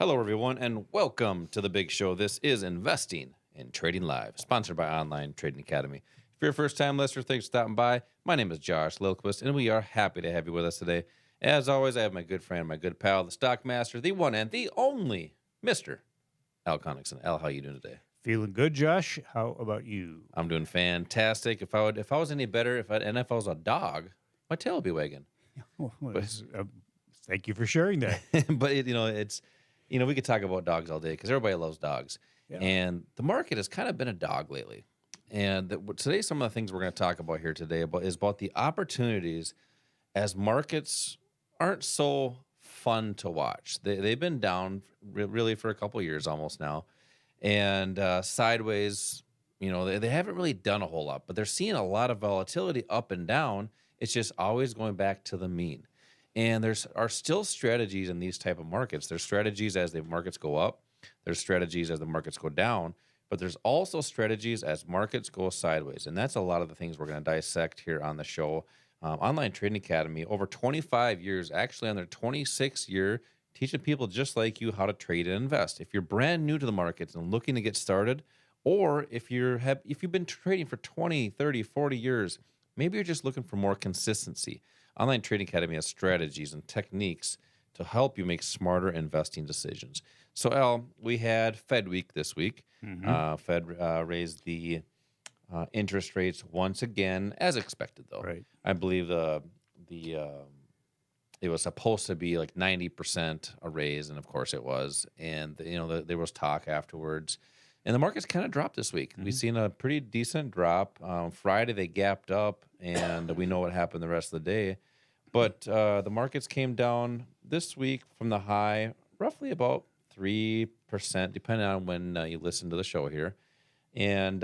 Hello, everyone, and welcome to the big show. This is Investing in Trading Live, sponsored by Online Trading Academy. If you're a first-time listener, thanks for stopping by. My name is Josh Lilquist, and we are happy to have you with us today. As always, I have my good friend, my good pal, the stock master, the one and the only Mr. Al Connickson. Al, how you doing today? Feeling good, Josh. How about you? I'm doing fantastic. If I was any better, if I was a dog, my tail would be wagging. Well, But, thank you for sharing that. but we could talk about dogs all day because everybody loves dogs. Yeah. And the market has kind of been a dog lately. And today, some of the things we're going to talk about here today is about the opportunities as markets aren't so fun to watch. They've been down really for a couple of years almost now. And sideways, they haven't really done a whole lot, but they're seeing a lot of volatility up and down. It's just always going back to the mean. And are still strategies in these type of markets. There's strategies as the markets go up. There's strategies as the markets go down. But there's also strategies as markets go sideways. And that's a lot of the things we're going to dissect here on the show. Online Trading Academy, over 25 years, actually on their 26th year, teaching people just like you how to trade and invest. If you're brand new to the markets and looking to get started, or if you've been trading for 20, 30, 40 years, maybe you're just looking for more consistency. Online Trading Academy has strategies and techniques to help you make smarter investing decisions. So, Al, we had Fed Week this week. Fed raised the interest rates once again, as expected, though. Right. I believe it was supposed to be like 90% a raise, and of course it was. And there was talk afterwards, and the markets kind of dropped this week. We've seen a pretty decent drop. Friday they gapped up, and we know what happened the rest of the day. But the markets came down this week from the high, roughly about 3%, depending on when you listen to the show here. And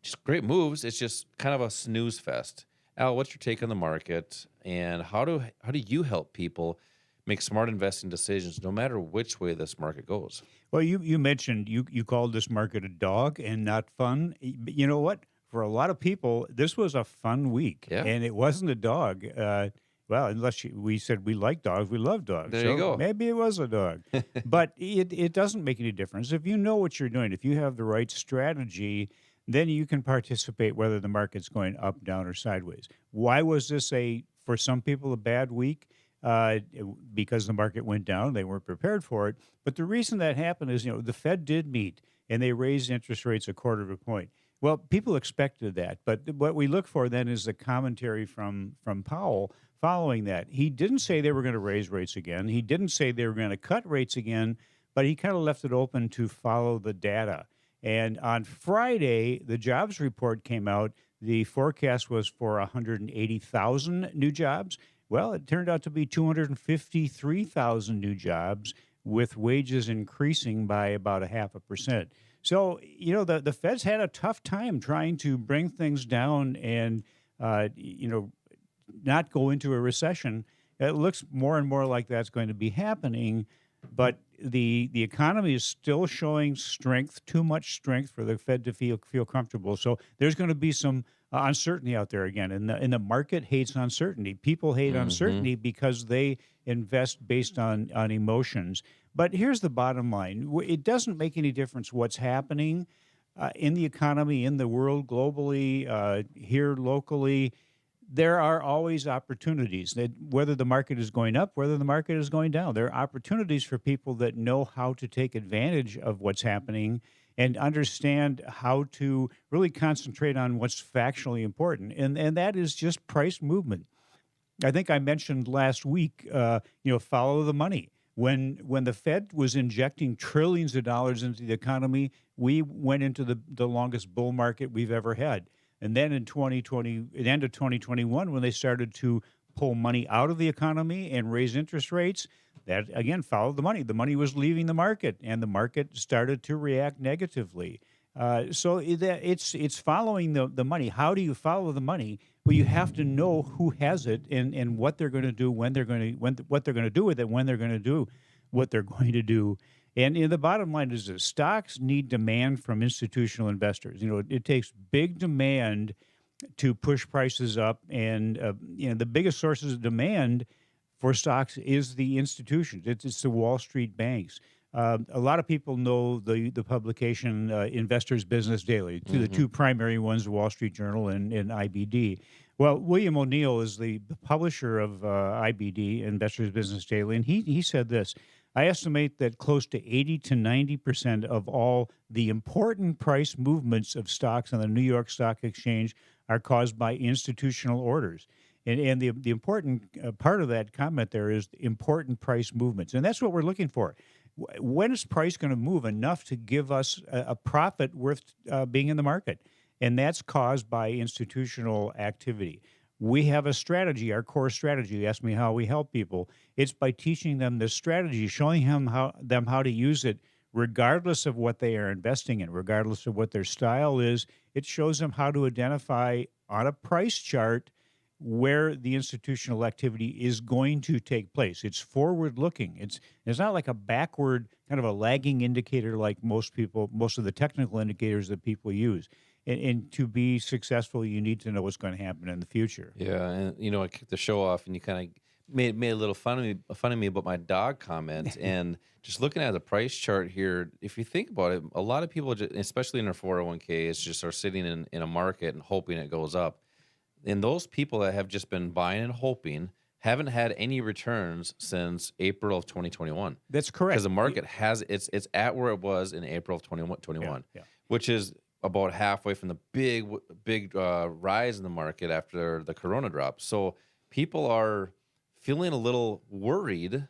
just great moves. It's just kind of a snooze fest. Al, what's your take on the market, and how do you help people make smart investing decisions no matter which way this market goes? Well, you mentioned you called this market a dog and not fun. But you know what? For a lot of people, this was a fun week, Yeah. and it wasn't a dog. Well, unless we said we like dogs, we love dogs. There you go. Maybe it was a dog, but it doesn't make any difference if you know what you're doing. If you have the right strategy, then you can participate whether the market's going up, down, or sideways. Why was this for some people, a bad week? Because the market went down, they weren't prepared for it. But the reason that happened is, the Fed did meet and they raised interest rates a quarter of a point. Well, people expected that, but what we look for then is the commentary from Powell following that. He didn't say they were going to raise rates again. He didn't say they were going to cut rates again, but he kind of left it open to follow the data. And on Friday, the jobs report came out. The forecast was for 180,000 new jobs. Well, it turned out to be 253,000 new jobs, with wages increasing by about 0.5%. So, the Fed's had a tough time trying to bring things down and, not go into a recession. It looks more and more like that's going to be happening. But the economy is still showing strength, too much strength for the Fed to feel comfortable. So there's going to be some uncertainty out there again. And the market hates uncertainty. People hate uncertainty because they invest based on emotions. But here's the bottom line. It doesn't make any difference what's happening in the economy, in the world, globally, here locally. There are always opportunities, that whether the market is going up, whether the market is going down. There are opportunities for people that know how to take advantage of what's happening and understand how to really concentrate on what's factually important. And that is just price movement. I think I mentioned last week, follow the money. When the Fed was injecting trillions of dollars into the economy, we went into the longest bull market we've ever had. And then in 2020, at the end of 2021, when they started to pull money out of the economy and raise interest rates, that again followed the money. The money was leaving the market, and the market started to react negatively. So it's following the money. How do you follow the money? Well, you have to know who has it and what they're going to do, what they're going to do with it, when they're going to do what they're going to do. And the bottom line is this: stocks need demand from institutional investors. It takes big demand to push prices up, and the biggest sources of demand for stocks is the institutions. It's the Wall Street banks. A lot of people know the publication Investors Business Daily, the Hmm. two primary ones, the Wall Street Journal and IBD. Well, William O'Neill is the publisher of IBD, Investors Business Daily, and he said this. I estimate that close to 80 to 90% of all the important price movements of stocks on the New York Stock Exchange are caused by institutional orders. And the important part of that comment there is important price movements. And that's what we're looking for. When is price going to move enough to give us a profit worth being in the market? And that's caused by institutional activity. We have a strategy, our core strategy. You ask me how we help people. It's by teaching them this strategy, showing them how to use it regardless of what they are investing in, regardless of what their style is. It shows them how to identify on a price chart where the institutional activity is going to take place. It's forward looking. It's not like a backward kind of a lagging indicator like most of the technical indicators that people use. And to be successful, you need to know what's going to happen in the future. Yeah, and I kicked the show off, and you kind of made a little fun of me about my dog comment, and just looking at the price chart here. If you think about it, a lot of people, especially in their 401ks, just are sitting in a market and hoping it goes up. And those people that have just been buying and hoping haven't had any returns since April of 2021. That's correct. Because the market it's at where it was in April of 2021, which is about halfway from the big rise in the market after the Corona drop. So people are feeling a little worried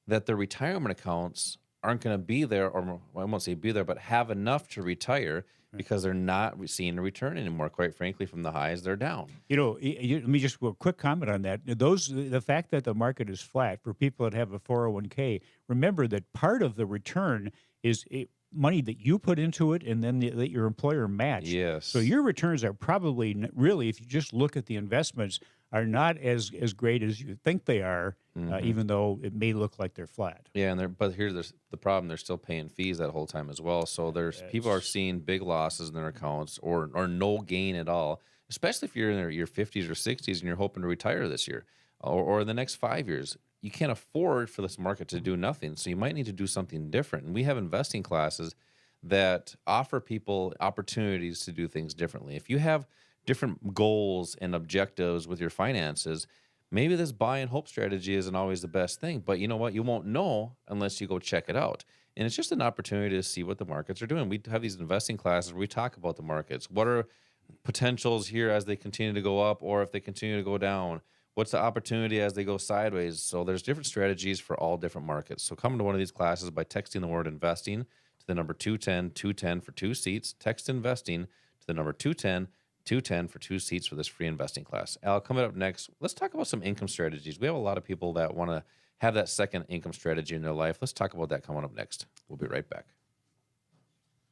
that their retirement accounts aren't going to be there, or I won't say be there, but have enough to retire because they're not seeing a return anymore. Quite frankly, from the highs, they're down. Let me just do a quick comment on that. The fact that the market is flat for people that have a 401k, remember that part of the return is money that you put into it and then that your employer matched. Yes. So your returns are probably really, if you just look at the investments, are not as great as you think they are, even though it may look like they're flat. Yeah, but here's the problem: they're still paying fees that whole time as well. So people are seeing big losses in their accounts or no gain at all. Especially if you're in your 50s or 60s and you're hoping to retire this year or the next 5 years. You can't afford for this market to do nothing. So you might need to do something different. And we have investing classes that offer people opportunities to do things differently. If you have different goals and objectives with your finances, maybe this buy and hope strategy isn't always the best thing. But you know what? You won't know unless you go check it out. And it's just an opportunity to see what the markets are doing. We have these investing classes where we talk about the markets. What are potentials here as they continue to go up, or if they continue to go down? What's the opportunity as they go sideways? So there's different strategies for all different markets. So come to one of these classes by texting the word investing to the number 210 for 2 seats. Text investing to the number 210 for 2 seats for this free investing class. Al, coming up next, let's talk about some income strategies. We have a lot of people that want to have that second income strategy in their life. Let's talk about that coming up next. We'll be right back.